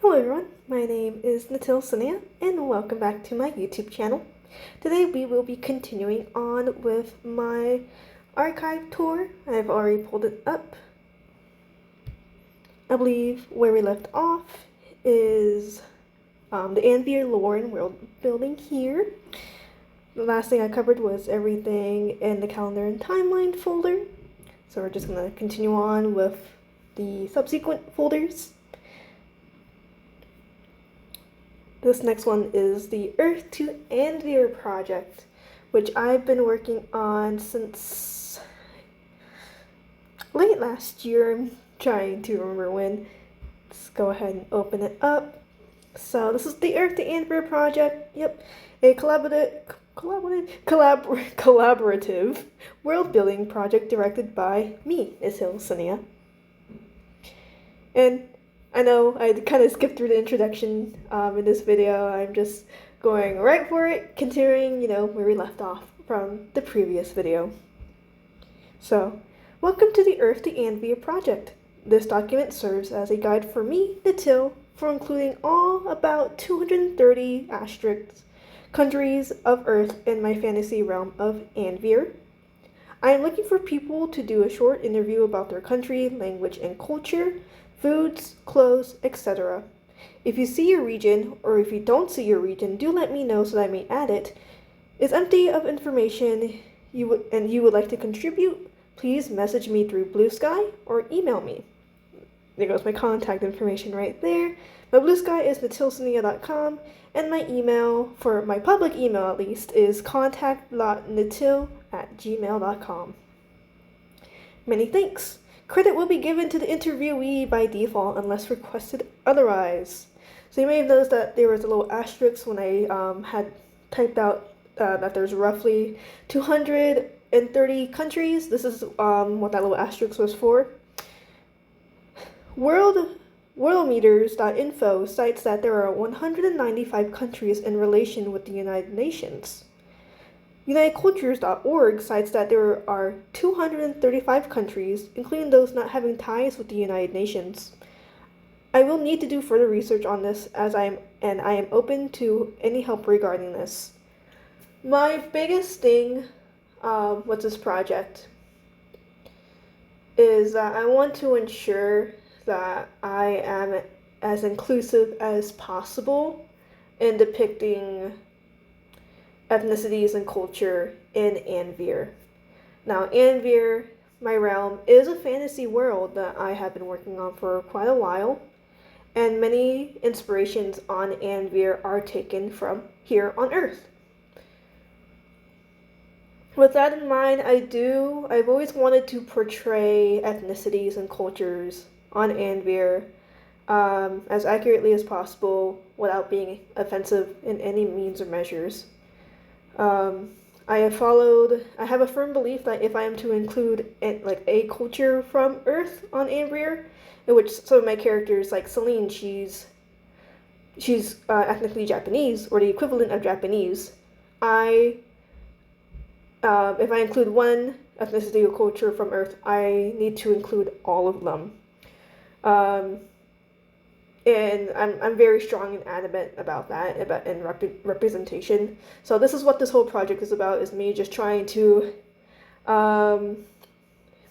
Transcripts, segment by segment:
Hello everyone, my name is Natil Sania and welcome back to my YouTube channel. Today we will be continuing on with my archive tour. I've already pulled it up. I believe where we left off is the Anvir lore and world building here. The last thing I covered was everything in the calendar and timeline folder. So we're just going to continue on with the subsequent folders. This next one is the Earth to Anvir project, which I've been working on since late last year. I'm trying to remember when. Let's go ahead and open it up. So this is the Earth to Anvir project. Yep, a collaborative world building project directed by me, Natil Sania. And I know I kind of skipped through the introduction in this video. I'm just going right for it, continuing, where we left off from the previous video. So, welcome to the Earth to Anvir project. This document serves as a guide for me, Natil, for including all about 230 asterisks countries of Earth in my fantasy realm of Anvir. I am looking for people to do a short interview about their country, language, and culture, foods, clothes, etc. If you see your region, or if you don't see your region, do let me know so that I may add it. Is empty of information you would like to contribute, please message me through Blue Sky or email me. There goes my contact information right there. My Blue Sky is natilsania.com, and my email, for my public email at least, is contact.natil@gmail.com. Many thanks. Credit will be given to the interviewee by default unless requested otherwise. So you may have noticed that there was a little asterisk when I had typed out that there's roughly 230 countries. This is what that little asterisk was for. Worldometers.info cites that there are 195 countries in relation with the United Nations. UnitedCultures.org cites that there are 235 countries, including those not having ties with the United Nations. I will need to do further research on this I am open to any help regarding this. My biggest thing with this project is that I want to ensure that I am as inclusive as possible in depicting ethnicities and culture in Anvir. Now, Anvir, my realm, is a fantasy world that I have been working on for quite a while, and many inspirations on Anvir are taken from here on Earth. With that in mind, I've always wanted to portray ethnicities and cultures on Anvir as accurately as possible without being offensive in any means or measures. I have a firm belief that if I am to include a culture from Earth on Anvir, in which some of my characters, like Celine, she's ethnically Japanese, or the equivalent of Japanese, if I include one ethnicity or culture from Earth, I need to include all of them. And I'm very strong and adamant about that, in representation. So this is what this whole project is about, is me just trying to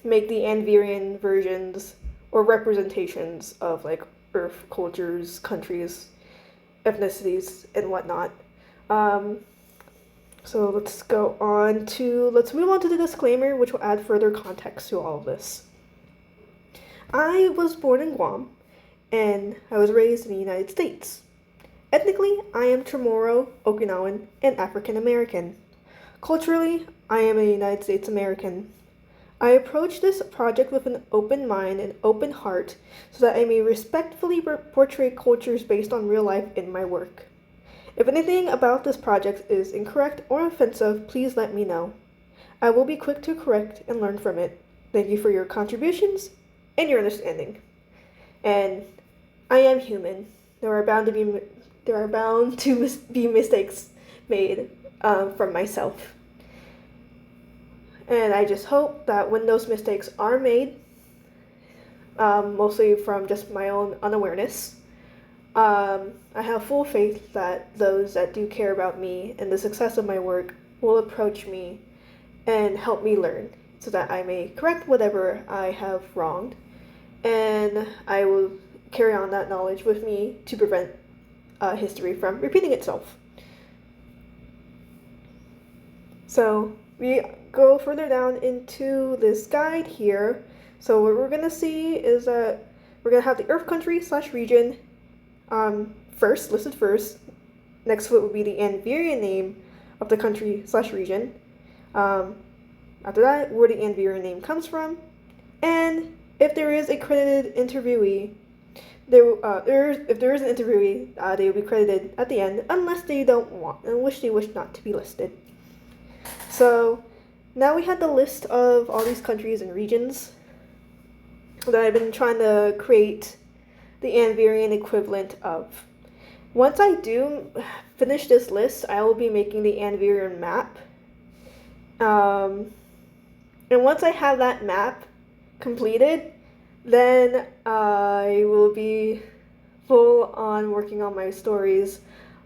make the Anvirian versions or representations of Earth cultures, countries, ethnicities, and whatnot. So let's move on to the disclaimer, which will add further context to all of this. I was born in Guam, and I was raised in the United States. Ethnically, I am Chamorro, Okinawan, and African American. Culturally, I am a United States American. I approach this project with an open mind and open heart so that I may respectfully portray cultures based on real life in my work. If anything about this project is incorrect or offensive, please let me know. I will be quick to correct and learn from it. Thank you for your contributions and your understanding. And I am human. There are bound to be mistakes made from myself. And I just hope that when those mistakes are made, mostly from just my own unawareness, I have full faith that those that do care about me and the success of my work will approach me and help me learn so that I may correct whatever I have wronged, and I will carry on that knowledge with me to prevent history from repeating itself. So we go further down into this guide here. So what we're gonna see is that we're gonna have the Earth country / region listed first. Next to it would be the Anvirian name of the country / region. After that, where the Anvirian name comes from, and if there is a credited interviewee, if there is an interviewee, they will be credited at the end, unless they don't want and wish not to be listed. So now we have the list of all these countries and regions that I've been trying to create the Anvirian equivalent of. Once I do finish this list, I will be making the Anvirian map. And once I have that map completed, then I will be full on working on my stories.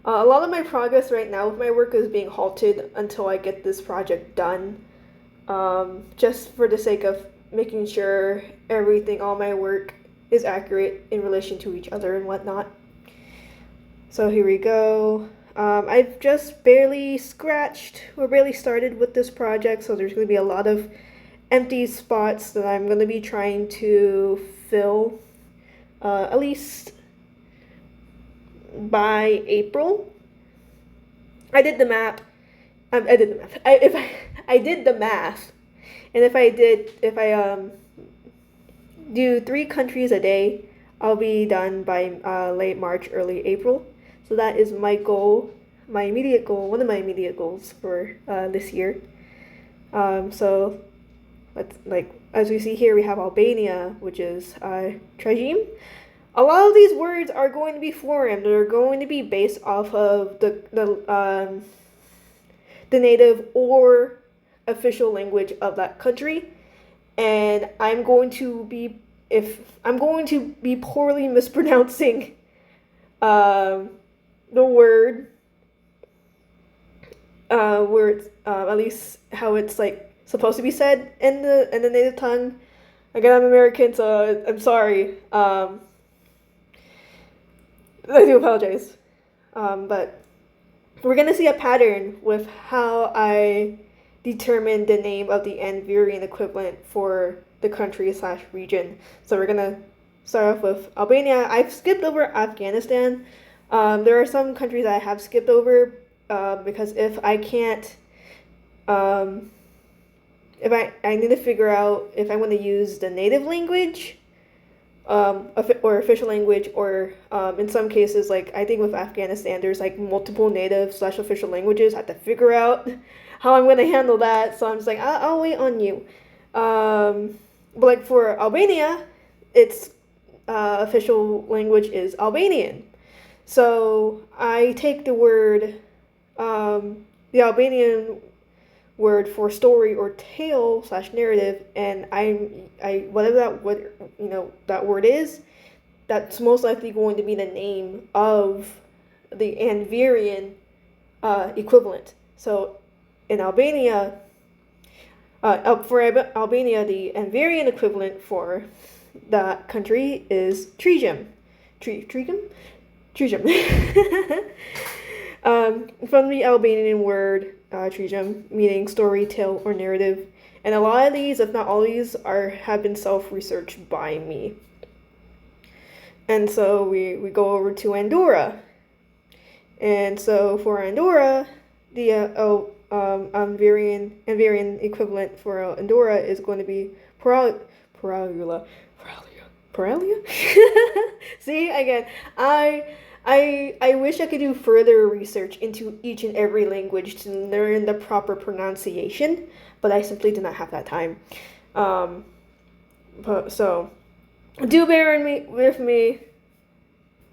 A lot of my progress right now with my work is being halted until I get this project done, just for the sake of making sure all my work is accurate in relation to each other and whatnot. So here we go. I've just barely started with this project, so there's going to be a lot of empty spots that I'm going to be trying to fill, at least by April. I did the math. I did the math, and if I do 3 countries a day, I'll be done by late March, early April. So that is my goal, one of my immediate goals for this year. So let's, as we see here, we have Albania, which is Trajim. A lot of these words are going to be foreign. They're going to be based off of the native or official language of that country, and I'm going to be poorly mispronouncing the word, words, at least how it's supposed to be said in the native tongue. Again, I'm American, so I'm sorry. I do apologize. But we're gonna see a pattern with how I determine the name of the Anvirian equivalent for the country / region. So we're gonna start off with Albania. I've skipped over Afghanistan. There are some countries I have skipped over because if I can't, if I need to figure out if I want to use the native language, or official language, or in some cases, I think with Afghanistan, there's multiple native / official languages. I have to figure out how I'm going to handle that. So I'm just I'll wait on you. But for Albania, its official language is Albanian. So I take the word, the Albanian word for story or tale / narrative, and I whatever that word is, that's most likely going to be the name of the Anvirian equivalent. So in Albania, for Albania, the Anvirian equivalent for that country is Trigem. Trigem. From the Albanian word Trigem, meaning story, tale, or narrative. And a lot of these, if not all these, have been self-researched by me. And so we go over to Andorra. And so for Andorra, the Anvirian equivalent for Andorra is going to be Paralia. See, again, I wish I could do further research into each and every language to learn the proper pronunciation, but I simply do not have that time. So do bear with me.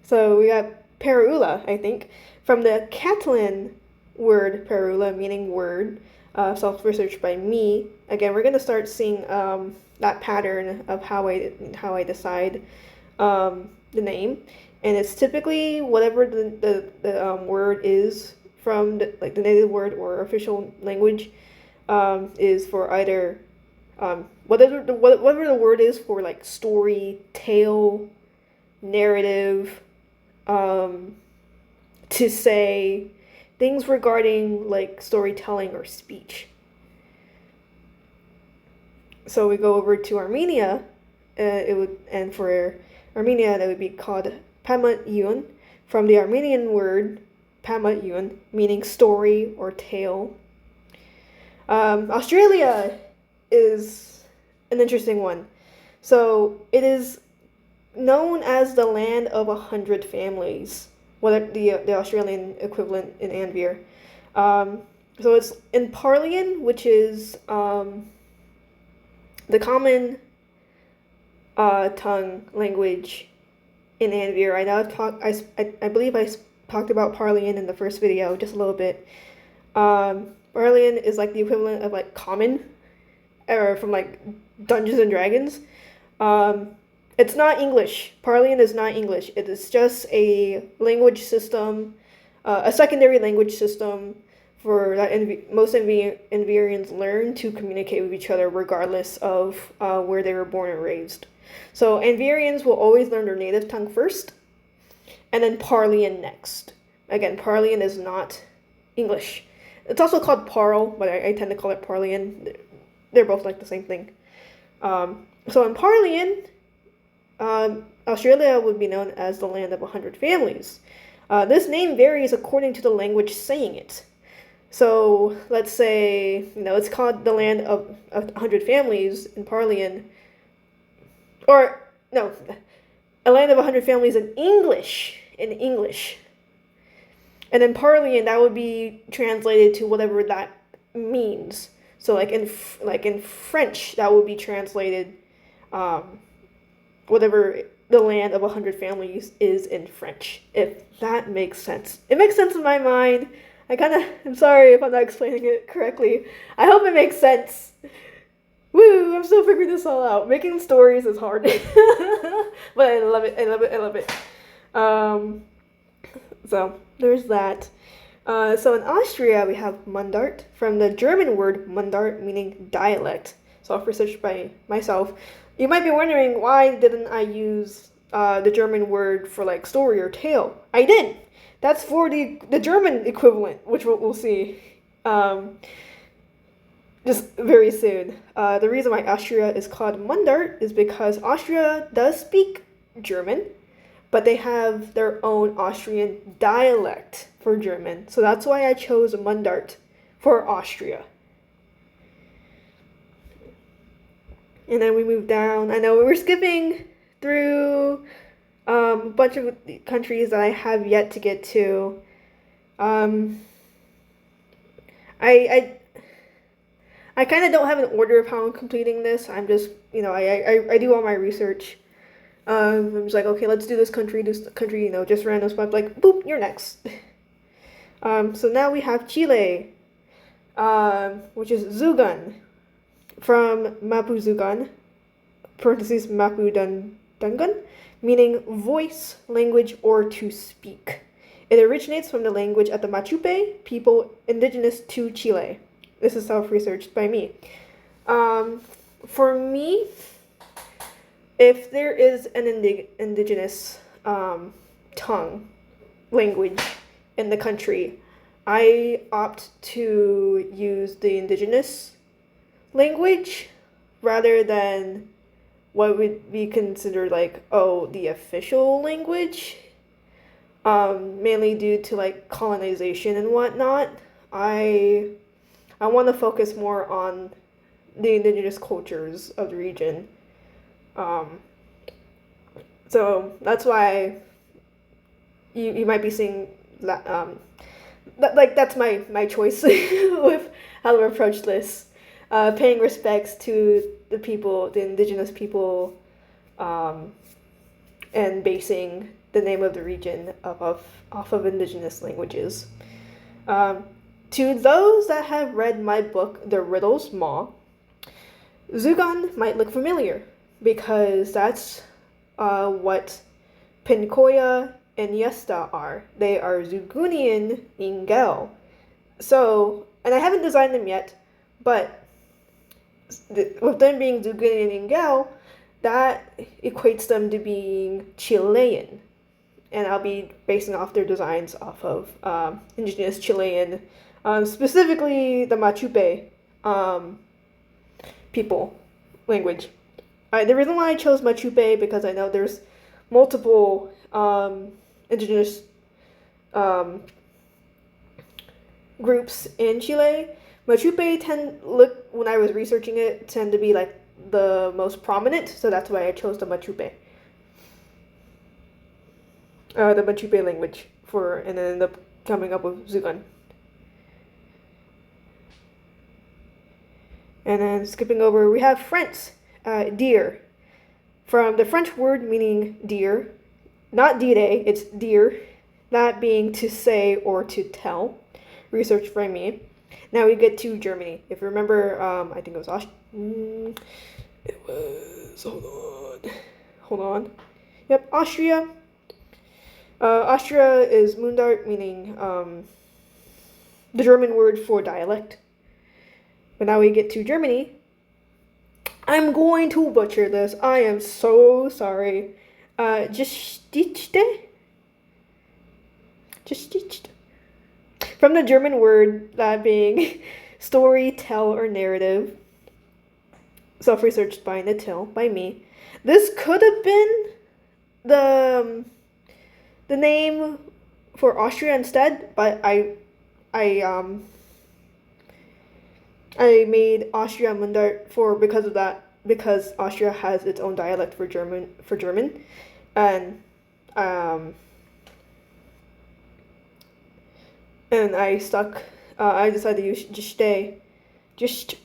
So we got Paraula, I think, from the Catalan word Paraula, meaning word, self-researched by me. Again, we're gonna start seeing that pattern of how I decide the name. and it's typically whatever the word is from the native word or official language, is for either whatever the word is for like story, tale, narrative, to say things regarding like storytelling or speech. So we go over to Armenia, and for Armenia that would be called Pamat from the Armenian word Pamat meaning story or tale. Australia is an interesting one. So it is known as the land of 100 families, what the Australian equivalent in Anvir. So it's in Parlian, which is the common tongue language in Anvir. I believe I talked about Parlian in the first video just a little bit. Parlian is like the equivalent of like common, or from like Dungeons and Dragons. It's not English. Parlian is not English. It is just a language system, a secondary language system for that most Anvirians learn to communicate with each other regardless of where they were born and raised. So Anvirians will always learn their native tongue first, and then Parlian next. Again, Parlian is not English. It's also called Parl, but I tend to call it Parlian. They're both like the same thing. So in Parlian, Australia would be known as the land of 100 families. This name varies according to the language saying it. So let's say, it's called the land of 100 families in Parlian, or no, a land of 100 families in English. And in Parlian, that would be translated to whatever that means. So like in French, that would be translated whatever the land of 100 families is in French, if that makes sense. It makes sense in my mind. I'm sorry if I'm not explaining it correctly. I hope it makes sense. Woo, I'm still figuring this all out. Making stories is hard. But I love it. So there's that. So in Austria, we have Mundart, from the German word Mundart, meaning dialect. Self-researched by myself. You might be wondering, why didn't I use the German word for like story or tale? I did. That's for the German equivalent, which we'll see just very soon. The reason why Austria is called Mundart is because Austria does speak German, but they have their own Austrian dialect for German. So that's why I chose Mundart for Austria. And then we move down. I know we were skipping through a bunch of countries that I have yet to get to. I kind of don't have an order of how I'm completing this. I'm just, I do all my research. I'm just like, okay, let's do this country, just random stuff. Like, boop, you're next. So now we have Chile, which is Zugan, from Mapu-Zugan, parentheses Mapu-Dungan, meaning voice, language, or to speak. It originates from the language of the Machupe, people indigenous to Chile. This is self-researched by me. For me, if there is an indigenous tongue, language in the country, I opt to use the indigenous language rather than what would be considered like, the official language, mainly due to like colonization and whatnot. I want to focus more on the indigenous cultures of the region. So that's why you might be seeing that, that's my choice with how to approach this. Paying respects to the indigenous people, and basing the name of the region off of indigenous languages. To those that have read my book, The Riddles Maw, Zugan might look familiar, because that's what Pincoya and Yesta are. They are Zugunian Ingel. So, and I haven't designed them yet, but with them being Zugunian Ingel, that equates them to being Chilean. And I'll be basing off their designs off of indigenous Chilean, specifically the Machupe people language. The reason why I chose Machupe because I know there's multiple indigenous groups in Chile. Machupe when I was researching it, tend to be like the most prominent, so that's why I chose the Machupe. The Machupe language and then ended up coming up with Zugan. And then skipping over, we have French, deer. From the French word meaning deer, not dire, it's deer, that being to say or to tell. Research by me. Now we get to Germany. If you remember, I think it was hold on. Yep, Austria. Austria is Mundart, meaning the German word for dialect. But now we get to Germany. I'm going to butcher this. I am so sorry. Geschichte? From the German word, that being story, tell, or narrative. Self-researched by Natil, by me. This could have been the name for Austria instead, but I made Austria Mundart because of that, because Austria has its own dialect for German, and I stuck. I decided to use just.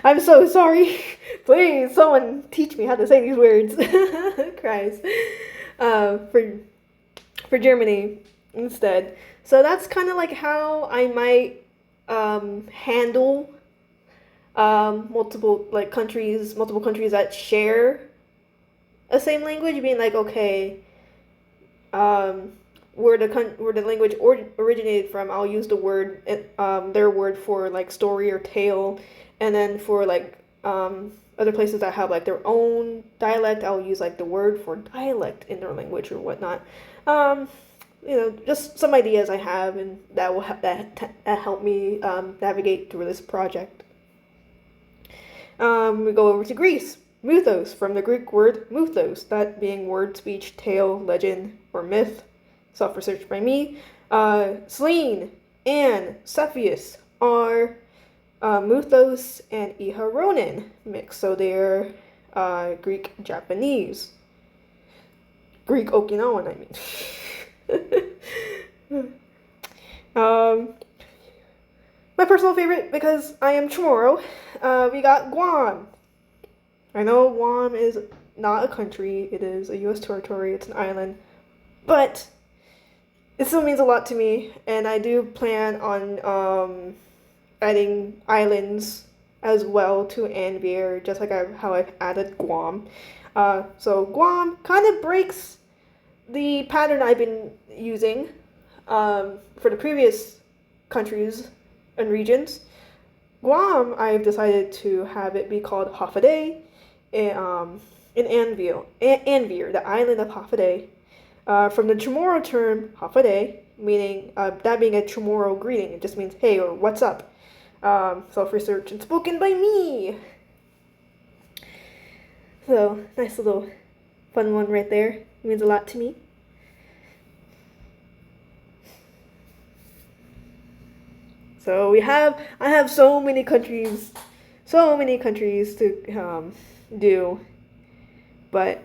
I'm so sorry. Please, someone teach me how to say these words. Christ. For Germany instead. So that's kind of like how I might handle multiple countries that share a same language, being like, okay, where the language originated from, I'll use the word their word for like story or tale, and then for like other places that have like their own dialect, I'll use like the word for dialect in their language or whatnot. Just some ideas I have, and that will help me navigate through this project. We go over to Greece. Mythos, from the Greek word mythos, that being word, speech, tale, legend, or myth. Self-researched by me. Selene and Cepheus are Mythos and Iharonin mixed, so they're Greek Japanese. Greek Okinawan, I mean. My personal favorite, because I am Chamorro, we got Guam. I know Guam is not a country, it is a U.S. territory, it's an island, but it still means a lot to me, and I do plan on adding islands as well to Anvir, just like how I've added Guam. So Guam kind of breaks the pattern I've been using for the previous countries and regions. Guam, I've decided to have it be called Hafaday in Anvir, the island of Hafaday. From the Chamorro term, Hafaday, meaning that being a Chamorro greeting, it just means hey or what's up. Self-researched and spoken by me. So, nice little fun one right there. It means a lot to me. So I have so many countries to do, but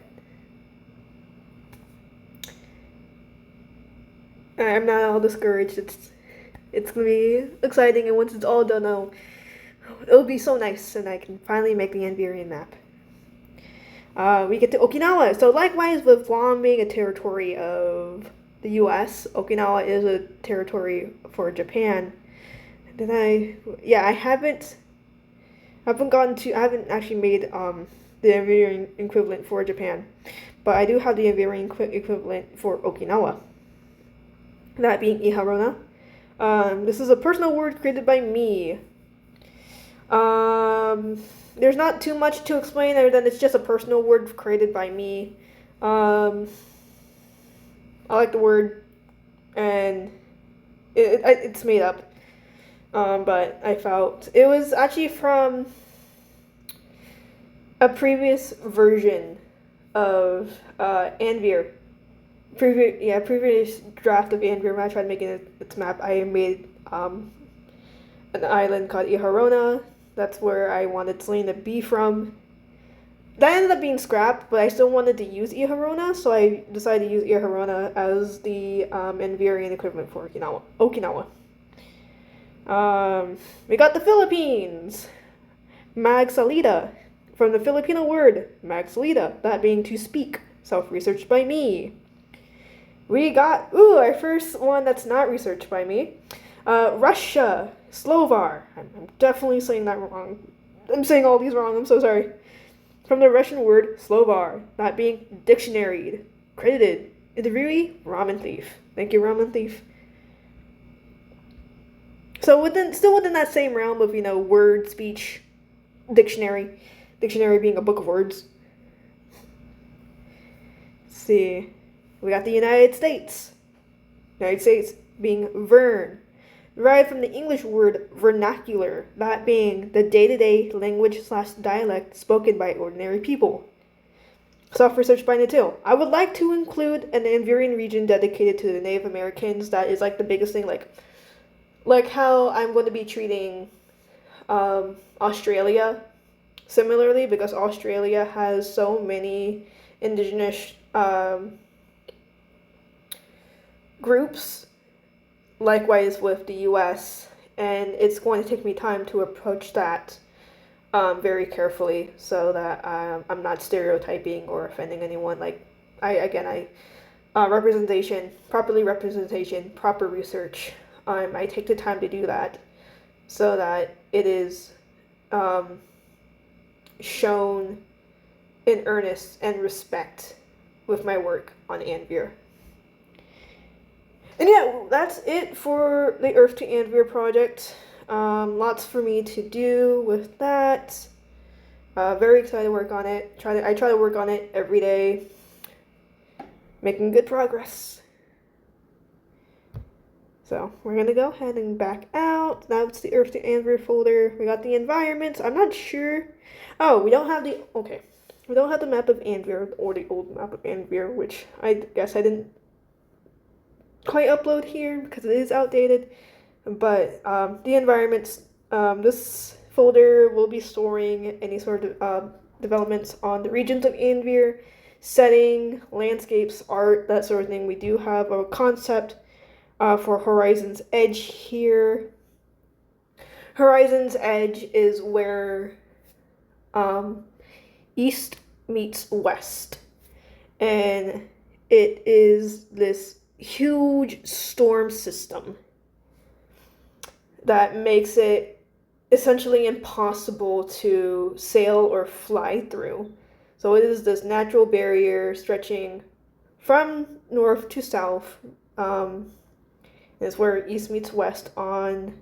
I'm not all discouraged. It's gonna be exciting, and once it's all done, it'll be so nice, and I can finally make the Anvirian map. We get to Okinawa. So likewise, with Guam being a territory of the U.S., Okinawa is a territory for Japan. I haven't actually made the Anvirian equivalent for Japan, but I do have the Anvirian equivalent for Okinawa. That being Iharona. This is a personal word created by me. There's not too much to explain other than it's just a personal word created by me. I like the word, and it's made up. But I felt it was actually from a previous version of Anvir. Previous draft of Anvir. When I tried making its map, I made an island called Iharona. That's where I wanted Selene to be from. That ended up being scrapped, but I still wanted to use Iharona, so I decided to use Iharona as the Anvirian equivalent for Okinawa. We got the Philippines. Magsalita, from the Filipino word Magsalita, that being to speak, self-researched by me. We got, our first one that's not researched by me. Russia, Slovar. I'm definitely saying that wrong. I'm saying all these wrong, I'm so sorry. From the Russian word Slovar, that being dictionaried, credited. Interviewee, Ramen Thief. Thank you, Ramen Thief. So still within that same realm of, word, speech, dictionary. Dictionary being a book of words. Let's see. We got the United States. United States being vern. Derived from the English word vernacular, that being the day-to-day language/dialect spoken by ordinary people. Self-researched by Natil. I would like to include an Anvirian region dedicated to the Native Americans. That is like the biggest thing, like how I'm going to be treating Australia similarly, because Australia has so many indigenous groups. Likewise with the US, and it's going to take me time to approach that very carefully so that I'm not stereotyping or offending anyone. Representation, proper research. I take the time to do that so that it is shown in earnest and respect with my work on Anvir. And yeah, that's it for the Earth to Anvir project. Lots for me to do with that. Very excited to work on it. I try to work on it every day. Making good progress. So we're gonna go ahead and back out. That's the Earth to Anvir folder. We got the environments. I'm not sure. Oh, we don't have the map of Anvir, or the old map of Anvir, which I guess I didn't quite upload here because it is outdated. But the environments, this folder will be storing any sort of developments on the regions of Anvir, setting, landscapes, art, that sort of thing. We do have a concept for Horizon's Edge here. Horizon's Edge is where east meets west, and it is this huge storm system that makes it essentially impossible to sail or fly through. So it is this natural barrier stretching from north to south. Is where east meets west on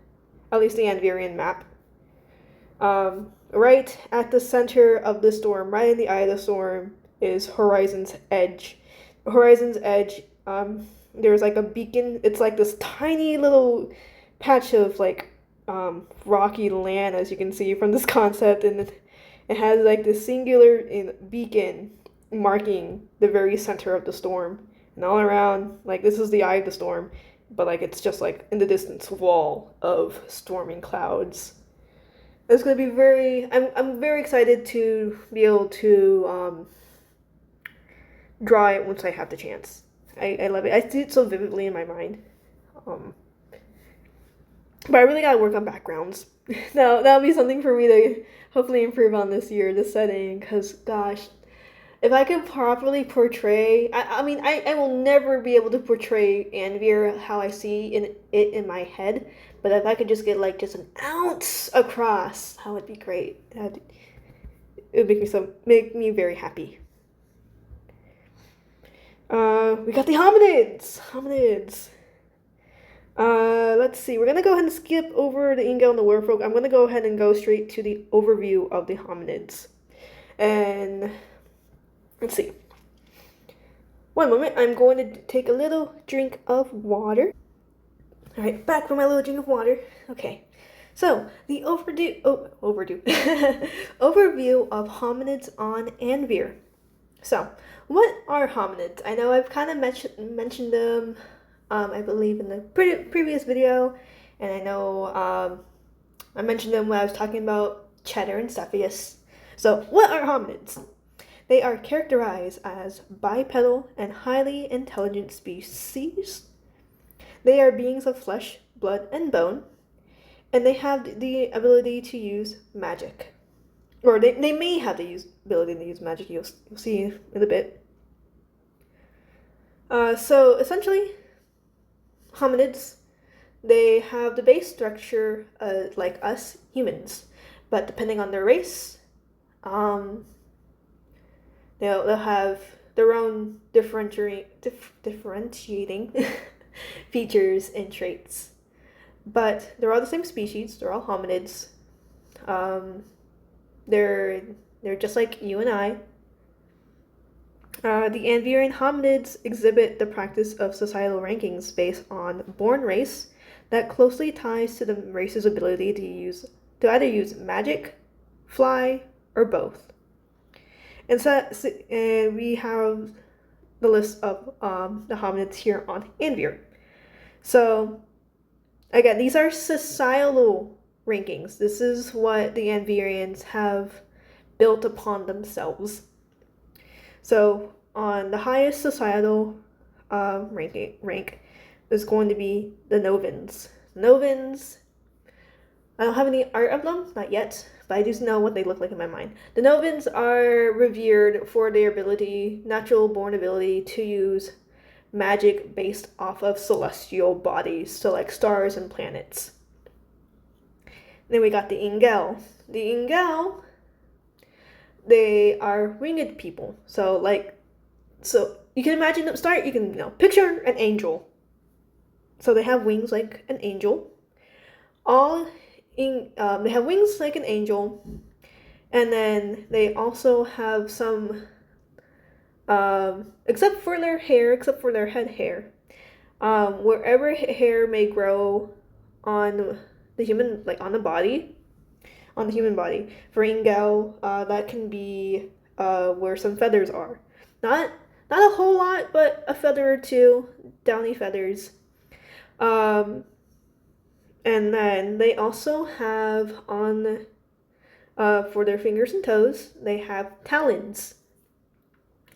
at least the Anvirian map. Right at the center of the storm, right in the eye of the storm, is Horizon's Edge. Horizon's Edge, there's like a beacon. It's like this tiny little patch of rocky land, as you can see from this concept, and it has like this singular beacon marking the very center of the storm. And all around, this is the eye of the storm, but it's just in the distance wall of storming clouds. It's gonna be I'm very excited to be able to draw it once I have the chance. I love it. I see it so vividly in my mind. But I really gotta work on backgrounds. That'll be something for me to hopefully improve on this year, the setting, because gosh, if I could properly portray, I will never be able to portray Anvir how I see it in my head, but if I could just get just an ounce across, that would be great. It would make me very happy. We got the hominids. Hominids. Let's see. We're gonna go ahead and skip over the Ingel and the Werewolf. I'm gonna go ahead and go straight to the overview of the hominids. And let's see. One moment. I'm going to take a little drink of water. All right, back for my little drink of water. Okay. So the overview of hominids on Anvir. So, what are hominids? I know I've kind of mentioned them, I believe, in the previous video, and I know I mentioned them when I was talking about Cheddar and Cepheus. So, what are hominids? They are characterized as bipedal and highly intelligent species. They are beings of flesh, blood, and bone, and they have the ability to use magic. Or they may have the ability to use magic. You'll see in a bit. So essentially, hominids, they have the base structure like us humans, but depending on their race, they'll have their own differentiating features and traits. But they're all the same species. They're all hominids. They're just like you and I. The Anvirian hominids exhibit the practice of societal rankings based on born race that closely ties to the race's ability to either use magic, fly, or both. And we have the list of the hominids here on Anvir. So again, these are societal rankings. This is what the Anvirians have built upon themselves. So on the highest societal rank is going to be the Novans. Novans, I don't have any art of them, not yet, but I just know what they look like in my mind. The Novans are revered for their natural born ability to use magic based off of celestial bodies, so like stars and planets. Then we got the Ingel. The Ingel, they are winged people. So you can imagine them you can picture an angel. So they have wings like an angel. They have wings like an angel, and then they also have some, except for their head hair, wherever hair may grow on the human, like on the human body. For Ingel, that can be where some feathers are. Not a whole lot, but a feather or two, downy feathers. And then they also have for their fingers and toes, they have talons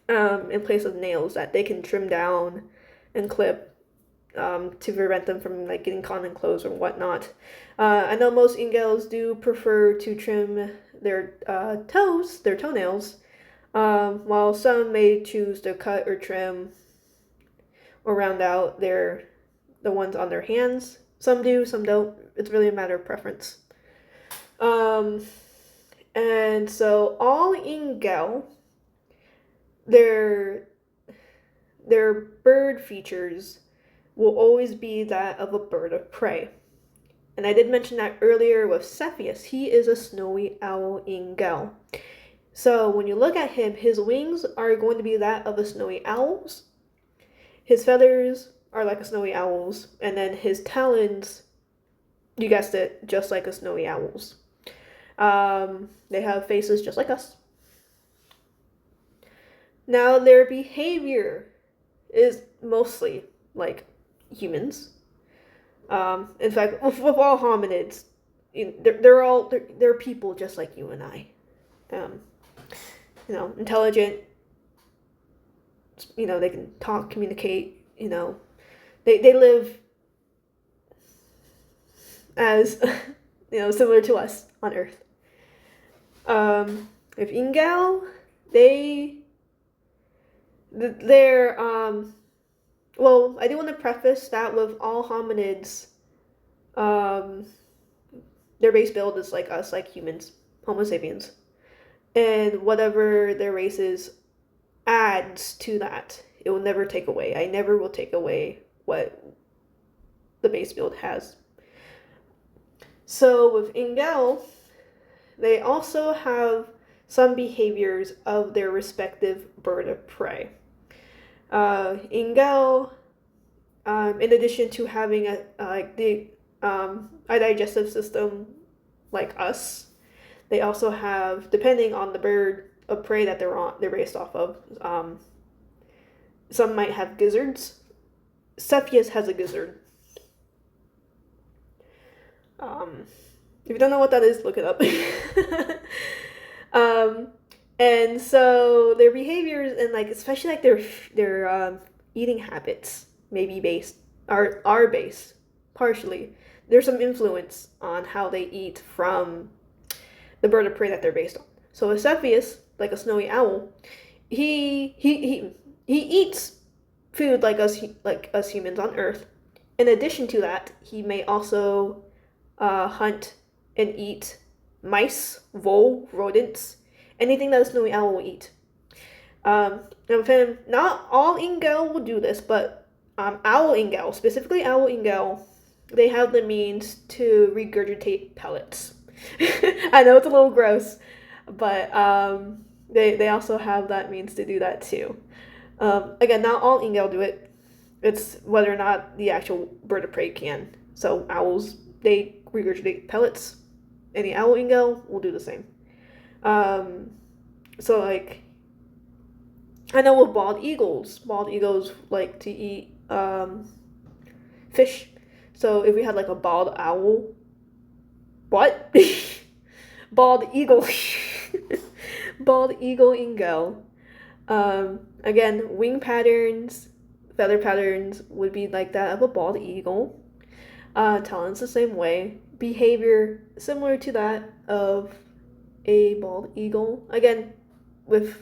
in place of nails that they can trim down and clip to prevent them from getting caught in clothes or whatnot. I know most Ingels do prefer to trim their toenails, while some may choose to cut or trim or round out the ones on their hands. Some do, some don't. It's really a matter of preference. And so all Ingel, their bird features will always be that of a bird of prey. And I did mention that earlier with Cepheus. He is a snowy owl Ingel. So when you look at him, his wings are going to be that of a snowy owl's. His feathers are like a snowy owl's. And then his talons, you guessed it, just like a snowy owl's. They have faces just like us. Now their behavior is mostly like humans. In fact, with all hominids, they're people just like you and I. Intelligent. They can talk, communicate. They live as similar to us on Earth. With Ingel, they're well, I do want to preface that with all hominids, their base build is like us, like humans, Homo sapiens. And whatever their race is adds to that It will never take away. I never will take away what the base build has. So with Ingel, they also have some behaviors of their respective bird of prey. Ingel, in addition to having a digestive system like us, they also have, depending on the bird of prey that they're based off of, some might have gizzards. Cepheus has a gizzard. If you don't know what that is, look it up. And so their behaviors and like especially like their eating habits are based partially. There's some influence on how they eat from the bird of prey that they're based on. So a Cepheus, like a snowy owl, he eats food like us humans on Earth. In addition to that, he may also hunt and eat mice, vole, rodents, anything that a snowy owl will eat. Not all Ingel will do this, but owl Ingel, specifically owl Ingel, they have the means to regurgitate pellets. I know it's a little gross, but they also have that means to do that too. Again, not all Ingel do it. It's whether or not the actual bird of prey can. So owls, they regurgitate pellets. Any owl Ingel will do the same. So like, I know with bald eagles like to eat fish. So if we had like a bald owl, what? Bald eagle, bald eagle Ingel. Again, wing patterns, feather patterns would be like that of a bald eagle. Talons the same way. Behavior similar to that of a bald eagle. Again, with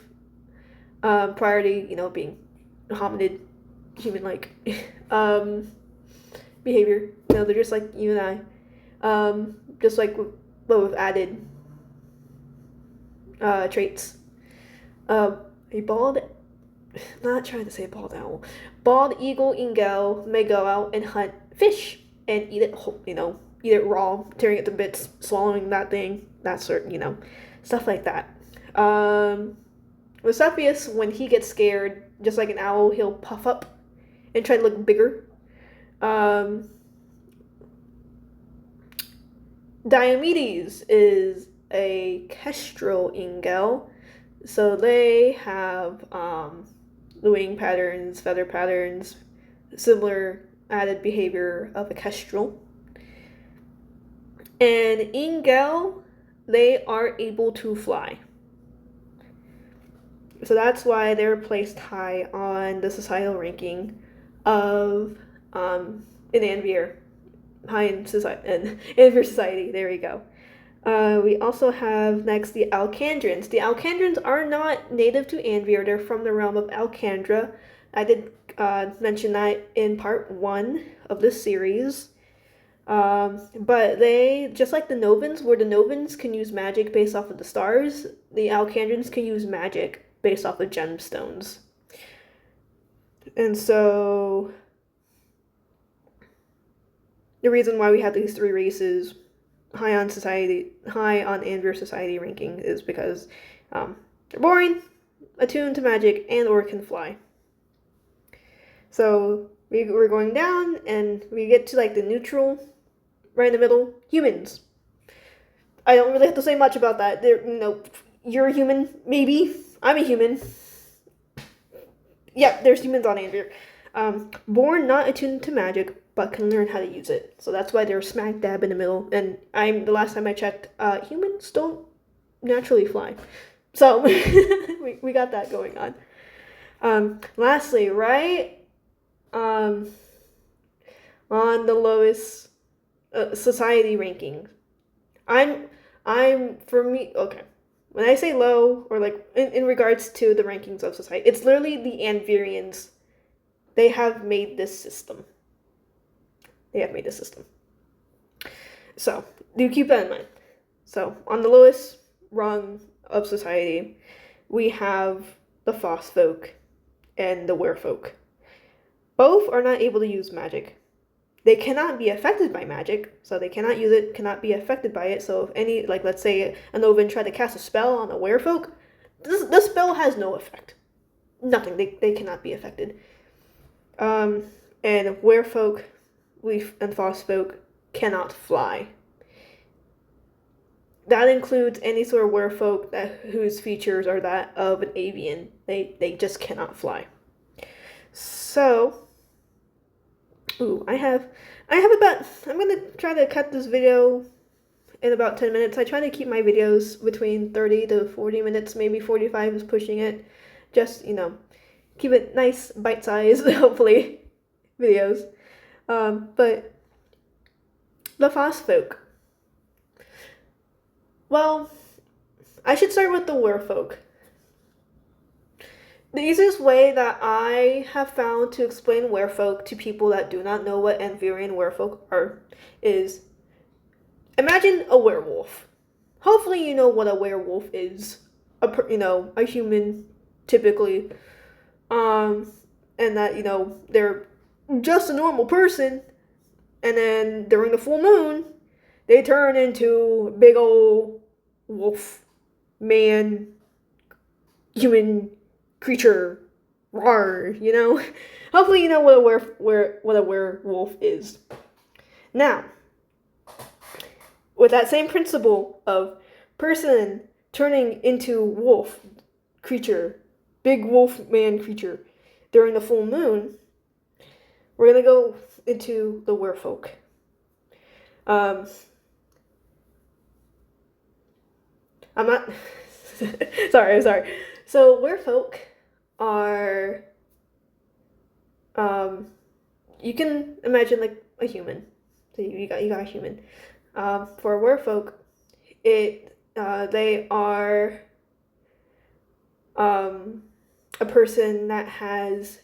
priority, being hominid, human-like behavior. They're just like you and I. Just like with added traits. A bald, not trying to say bald owl, bald eagle Ingel may go out and hunt fish and eat it, eat it raw, tearing it to bits, swallowing that thing, that sort, stuff like that. With Cepheus, when he gets scared, just like an owl, he'll puff up and try to look bigger. Diomedes is a kestrel Ingel, so they have the wing patterns, feather patterns, similar added behavior of a kestrel. And Ingel, they are able to fly. So that's why they're placed high on the societal ranking of in Anvir. High in Anvir society. There we go. We also have next the Alcandrins. The Alcandrins are not native to Anvir. They're from the realm of Alcandra. I did mention that in part 1 of this series. But they, just like the Novans, where the Novans can use magic based off of the stars, the Alcandrins can use magic based off of gemstones. And so the reason why we have these 3 races high on Anvir society ranking is because they're boring, attuned to magic, and or can fly. So we're going down, and we get to like the neutral, right in the middle, humans. I don't really have to say much about that. You're a human, maybe. I'm a human. Yeah, there's humans on Anvir. Born not attuned to magic, but can learn how to use it. So that's why they're smack dab in the middle. And the last time I checked, humans don't naturally fly. So we got that going on. Lastly, right on the lowest society ranking, okay. When I say low, or like in regards to the rankings of society, it's literally the Anvirians. They have made this system. So do keep that in mind. So on the lowest rung of society, we have the Foss folk, and the werewolf. Both are not able to use magic. They cannot be affected by magic, so they cannot use it, cannot be affected by it. So if any, like let's say an Oven tried to cast a spell on a werewolf, the spell has no effect. Nothing. They cannot be affected. And werewolf, leaf, and frostfolk cannot fly. That includes any sort of werewolf whose features are that of an avian. They just cannot fly. So, I have about, I'm going to try to cut this video in about 10 minutes. I try to keep my videos between 30 to 40 minutes, maybe 45 is pushing it. Just, keep it nice, bite-sized, hopefully, videos. But the frostfolk. Well, I should start with the werewolf. The easiest way that I have found to explain werewolf to people that do not know what Anvirian werewolf are is imagine a werewolf. Hopefully you know what a werewolf is. A human typically. And that, they're just a normal person, and then during the full moon, they turn into big old wolf, man, human creature, rawr, Hopefully you know what a werewolf is. Now, with that same principle of person turning into wolf creature, big wolf man creature, during the full moon, we're gonna go into the werewolf. I'm not sorry. So werewolf are you can imagine like a human. So you got a human. For a werewolf, they are a person that has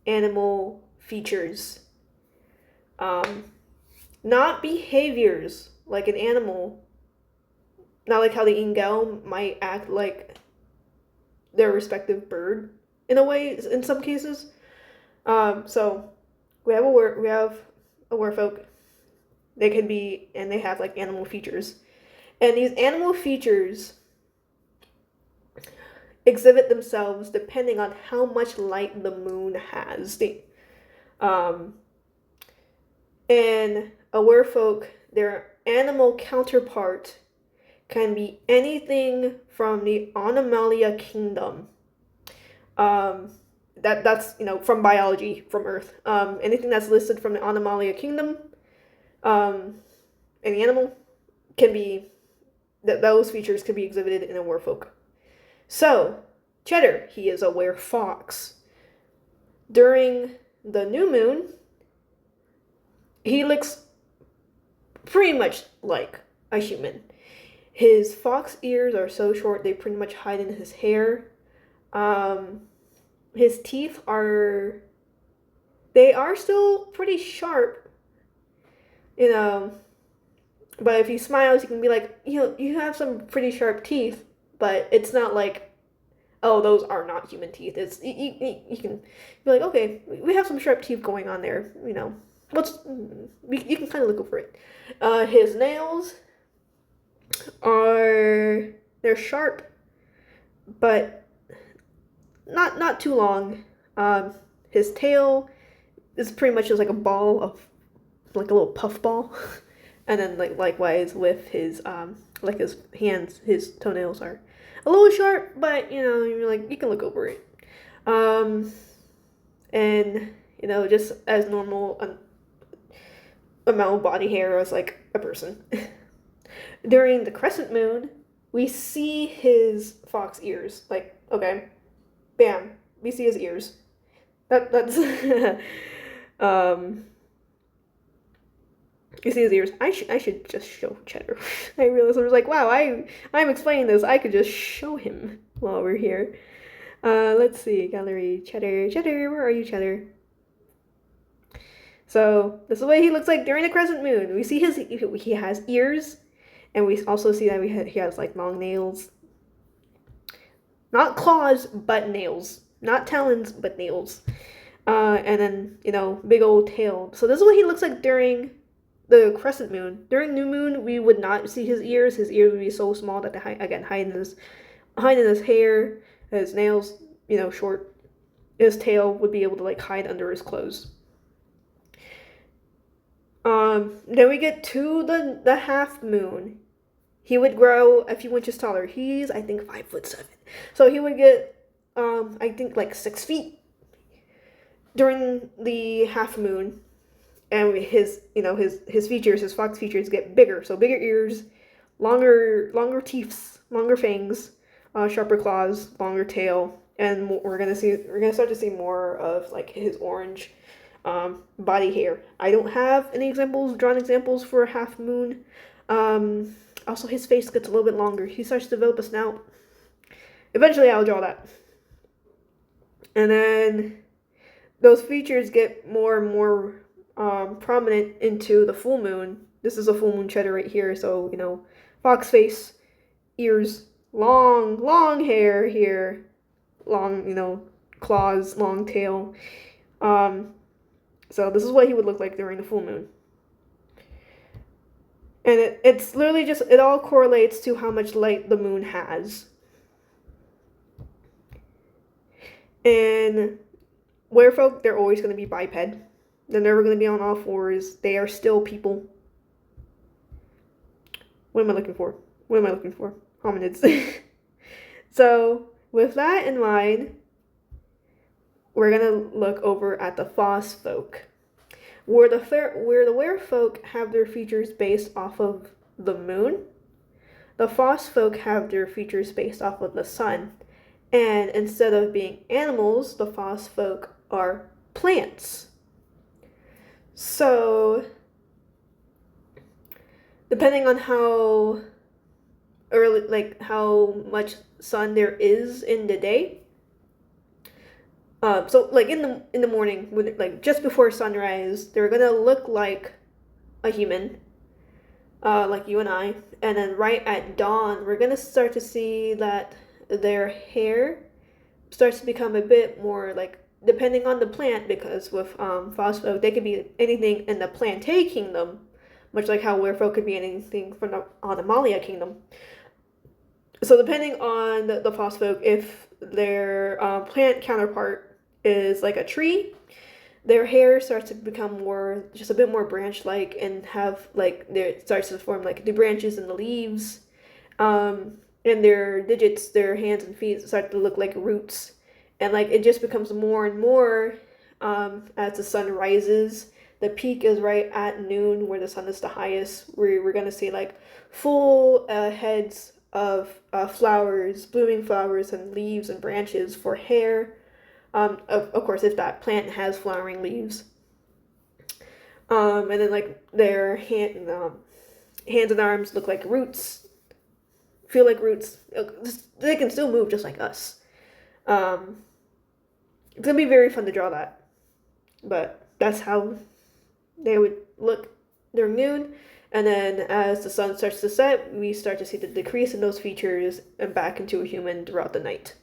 animal features. Not behaviors like an animal. Not like how the Ingel might act like their respective bird in a way in some cases. So we have a werewolf. They can be, and they have like animal features. And these animal features exhibit themselves depending on how much light the moon has. And a werewolf, their animal counterpart, can be anything from the Animalia kingdom. That's from biology, from Earth. Anything that's listed from the Animalia kingdom, any animal can be those features can be exhibited in a werewolf. So, Cheddar, he is a werefox. During the new moon, he looks pretty much like a human. His fox ears are so short they pretty much hide in his hair. His teeth are still pretty sharp, but if he smiles, you can be like, you have some pretty sharp teeth, but it's not like, oh, those are not human teeth. It's you can be like, okay, we have some sharp teeth going on there. You can kind of look over it. His nails they're sharp, but not too long. His tail is pretty much just like a ball of, like a little puff ball. And then likewise with his his hands, his toenails are a little sharp, but you're like, you can look over it. And just as normal amount of body hair as like a person. During the crescent moon, we see his fox ears. Like, okay, bam, we see his ears. That's you see his ears. I should just show Cheddar. I realized I was like, wow, I'm explaining this. I could just show him while we're here. Let's see, gallery, Cheddar, where are you, Cheddar? So this is the way he looks like during the crescent moon. We see he has ears, and we also see that he has like long nails. Not claws, but nails. not talons, but nails. And then, you know, big old tail. So this is what he looks like during the crescent moon. During new moon, we would not see his ears. His ears would be so small that they hide in his hair, his nails, you know, short. His tail would be able to like hide under his clothes. Then we get to the half moon. He would grow a few inches taller. He's, I think, 5'7". So he would get, I think, like 6 feet during the half moon. And his, you know, his features, his fox features get bigger. So bigger ears, longer teeth, longer fangs, sharper claws, longer tail, and we're gonna start to see more of like his orange body hair. I don't have any drawn examples for half moon. Also, his face gets a little bit longer. He starts to develop a snout. Eventually, I'll draw that. And then those features get more and more prominent into the full moon. This is a full moon cheddar right here. So, you know, fox face, ears, long hair here, long, you know, claws, long tail. So this is what he would look like during the full moon. And it's literally just, it all correlates to how much light the moon has. And werefolk, they're always going to be biped. They're never going to be on all fours. They are still people. What am I looking for? Hominids. So, with that in mind, we're going to look over at the Fosfolk. Where the werefolk have their features based off of the moon, the Fosfolk have their features based off of the sun. And instead of being animals, the Fosfolk are plants. So, depending on how early, like how much sun there is in the day. So like in the morning, with like just before sunrise, they're gonna look like a human, like you and I. And then right at dawn, we're gonna start to see that their hair starts to become a bit more like, depending on the plant, because with Fosfolk, they could be anything in the Plantae kingdom, much like how werefolk could be anything from the Animalia kingdom. So depending on the Fosfolk, if their plant counterpart is like a tree, their hair starts to become more, just a bit more branch-like, and have like, it starts to form like the branches and the leaves. And their digits, their hands and feet start to look like roots. And like it just becomes more and more as the sun rises. The peak is right at noon, where the sun is the highest, where we're gonna see like full heads of flowers, blooming flowers and leaves and branches for hair. Of course, if that plant has flowering leaves. And then like their hands and arms look like roots, feel like roots. They can still move just like us. It's gonna be very fun to draw that, but that's how they would look during noon. And then as the sun starts to set, we start to see the decrease in those features and back into a human throughout the night.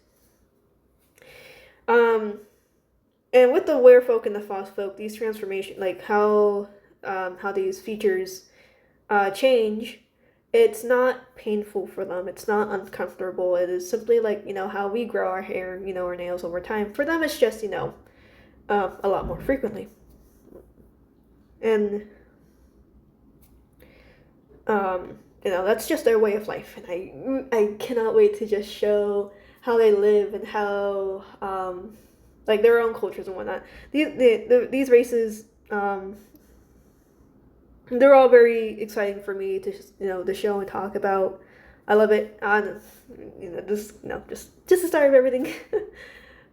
And with the werefolk and the Fosfolk, these transformations, like how these features change, it's not painful for them. It's not uncomfortable. It is simply like, you know, how we grow our hair, you know, our nails over time. For them, it's just, you know, a lot more frequently. And, you know, that's just their way of life. And I cannot wait to just show how they live and how, like their own cultures and whatnot. These races, they're all very exciting for me to, you know, to show and talk about. I love it. You know, just the start of everything.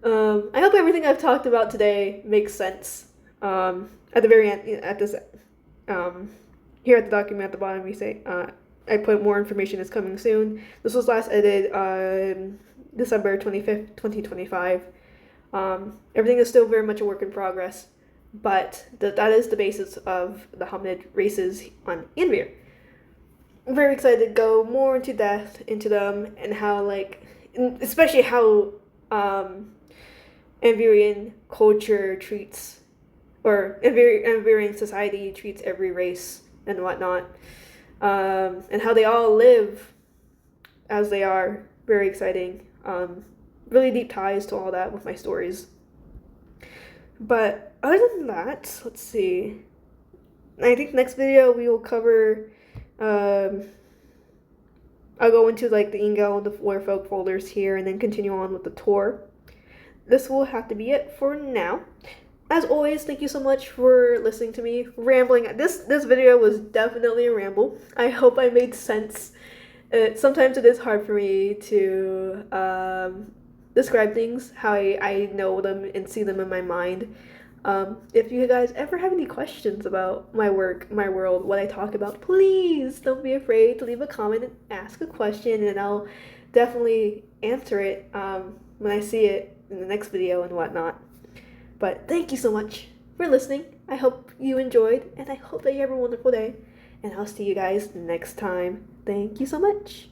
I hope everything I've talked about today makes sense. At the very end, you know, at this, here at the document at the bottom, we say, I put more information is coming soon. This was last edited on December 25th, 2025. Everything is still very much a work in progress, but that is the basis of the hominid races on Anvir. I'm very excited to go more into depth into them, and how, like, especially how Anvirian culture treats, or Anvirian society treats every race and whatnot, and how they all live as they are. Very exciting. Really deep ties to all that with my stories. But other than that, let's see. I think next video we will cover. I'll go into like the Ingel and the Werfolk folders here, and then continue on with the tour. This will have to be it for now. As always, thank you so much for listening to me rambling. This video was definitely a ramble. I hope I made sense. Sometimes it is hard for me to describe things how I know them and see them in my mind. If you guys ever have any questions about my work, my world, what I talk about, please don't be afraid to leave a comment and ask a question, and I'll definitely answer it when I see it in the next video and whatnot. But thank you so much for listening. I hope you enjoyed, and I hope that you have a wonderful day, and I'll see you guys next time. Thank you so much.